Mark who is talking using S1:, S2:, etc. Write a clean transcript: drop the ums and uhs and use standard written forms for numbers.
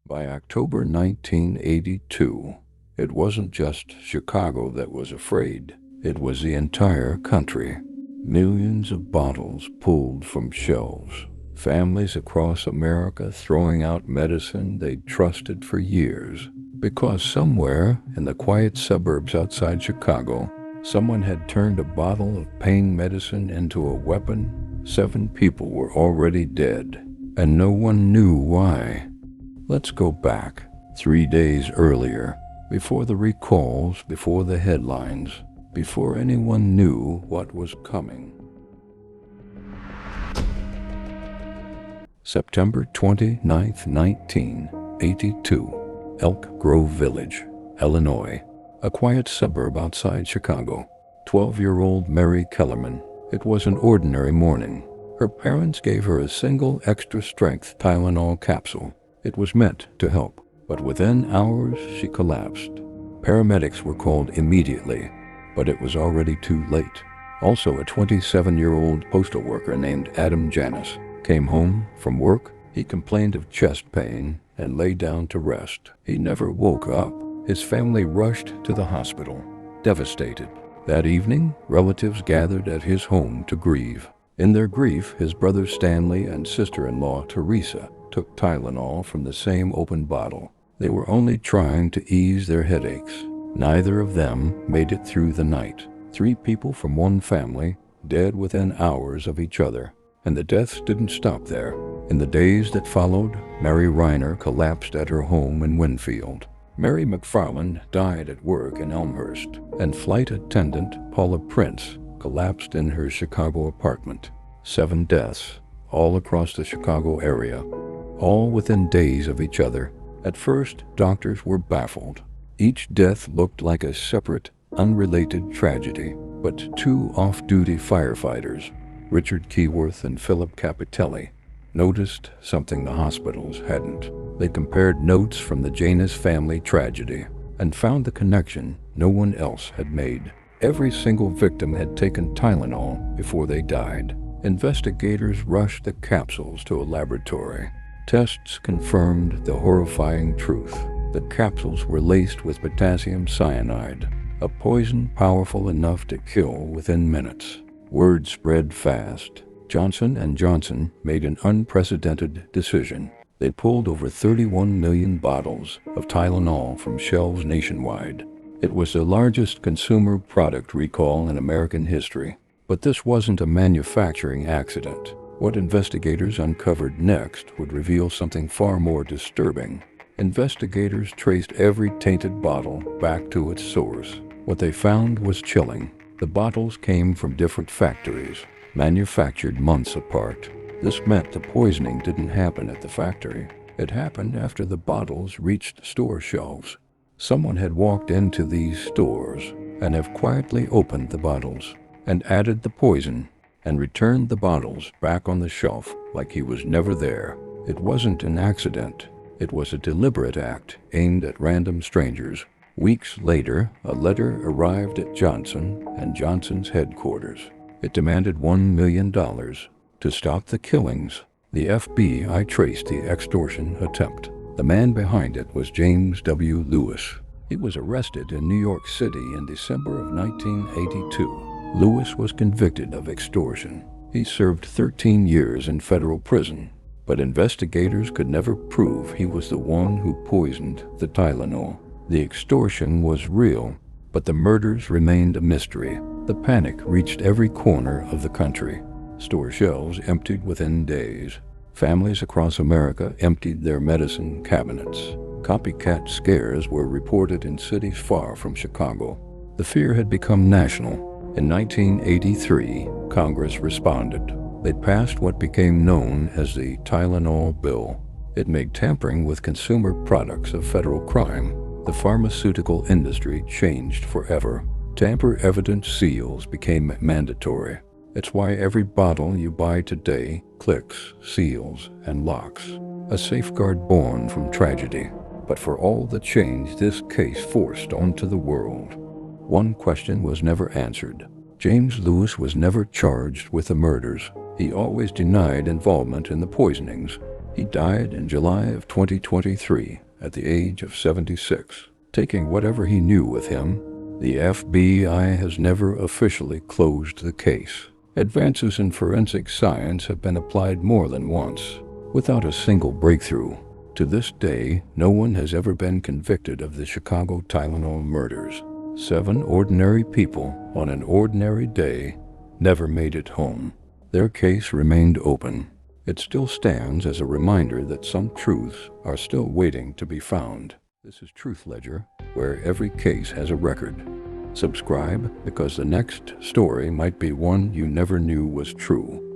S1: By October 1982, it wasn't just Chicago that was afraid. It was the entire country. Millions of bottles pulled from shelves. Families across America throwing out medicine they'd trusted for years. Because somewhere in the quiet suburbs outside Chicago, someone had turned a bottle of pain medicine into a weapon. 7 people were already dead, and no one knew why. Let's go back 3 days earlier, before the recalls, before the headlines, before anyone knew what was coming. September 29, 1982, Elk Grove Village, Illinois, a quiet suburb outside Chicago. 12-year-old Mary Kellerman. It was an ordinary morning. Her parents gave her a single extra-strength Tylenol capsule. It was meant to help, but within hours she collapsed. Paramedics were called immediately, but it was already too late. Also, a 27-year-old postal worker named Adam Janis came home from work. He complained of chest pain and lay down to rest. He never woke up. His family rushed to the hospital, devastated. That evening, relatives gathered at his home to grieve. In their grief, his brother Stanley and sister-in-law Teresa took Tylenol from the same open bottle. They were only trying to ease their headaches. Neither of them made it through the night. 3 people from one family dead within hours of each other. And the deaths didn't stop there. In the days that followed, Mary Reiner collapsed at her home in Winfield. Mary McFarland died at work in Elmhurst, and flight attendant Paula Prince collapsed in her Chicago apartment. 7 deaths, all across the Chicago area, all within days of each other. At first, doctors were baffled. Each death looked like a separate, unrelated tragedy, but 2 off-duty firefighters, Richard Keyworth and Philip Capitelli, noticed something the hospitals hadn't. They compared notes from the Janus family tragedy and found the connection no one else had made. Every single victim had taken Tylenol before they died. Investigators rushed the capsules to a laboratory. Tests confirmed the horrifying truth. The capsules were laced with potassium cyanide, a poison powerful enough to kill within minutes. Word spread fast. Johnson & Johnson made an unprecedented decision. They pulled over 31 million bottles of Tylenol from shelves nationwide. It was the largest consumer product recall in American history. But this wasn't a manufacturing accident. What investigators uncovered next would reveal something far more disturbing. Investigators traced every tainted bottle back to its source. What they found was chilling. The bottles came from different factories, manufactured months apart. This meant the poisoning didn't happen at the factory. It happened after the bottles reached store shelves. Someone had walked into these stores and have quietly opened the bottles and added the poison and returned the bottles back on the shelf like he was never there. It wasn't an accident. It was a deliberate act aimed at random strangers. Weeks later, a letter arrived at Johnson & Johnson's headquarters. It demanded $1 million to stop the killings. The FBI traced the extortion attempt. The man behind it was James W. Lewis. He was arrested in New York City in December of 1982. Lewis was convicted of extortion. He served 13 years in federal prison, but investigators could never prove he was the one who poisoned the Tylenol. The extortion was real, but the murders remained a mystery. The panic reached every corner of the country. Store shelves emptied within days. Families across America emptied their medicine cabinets. Copycat scares were reported in cities far from Chicago. The fear had become national. In 1983, Congress responded. They passed what became known as the Tylenol Bill. It made tampering with consumer products a federal crime. The pharmaceutical industry changed forever. Tamper-evident seals became mandatory. It's why every bottle you buy today clicks, seals, and locks. A safeguard born from tragedy. But for all the change this case forced onto the world, one question was never answered. James Lewis was never charged with the murders. He always denied involvement in the poisonings. He died in July of 2023 at the age of 76. Taking whatever he knew with him, the FBI has never officially closed the case. Advances in forensic science have been applied more than once, without a single breakthrough. To this day, no one has ever been convicted of the Chicago Tylenol murders. 7 ordinary people on an ordinary day never made it home. Their case remained open. It still stands as a reminder that some truths are still waiting to be found. This is Truth Ledger, where every case has a record. Subscribe because the next story might be one you never knew was true.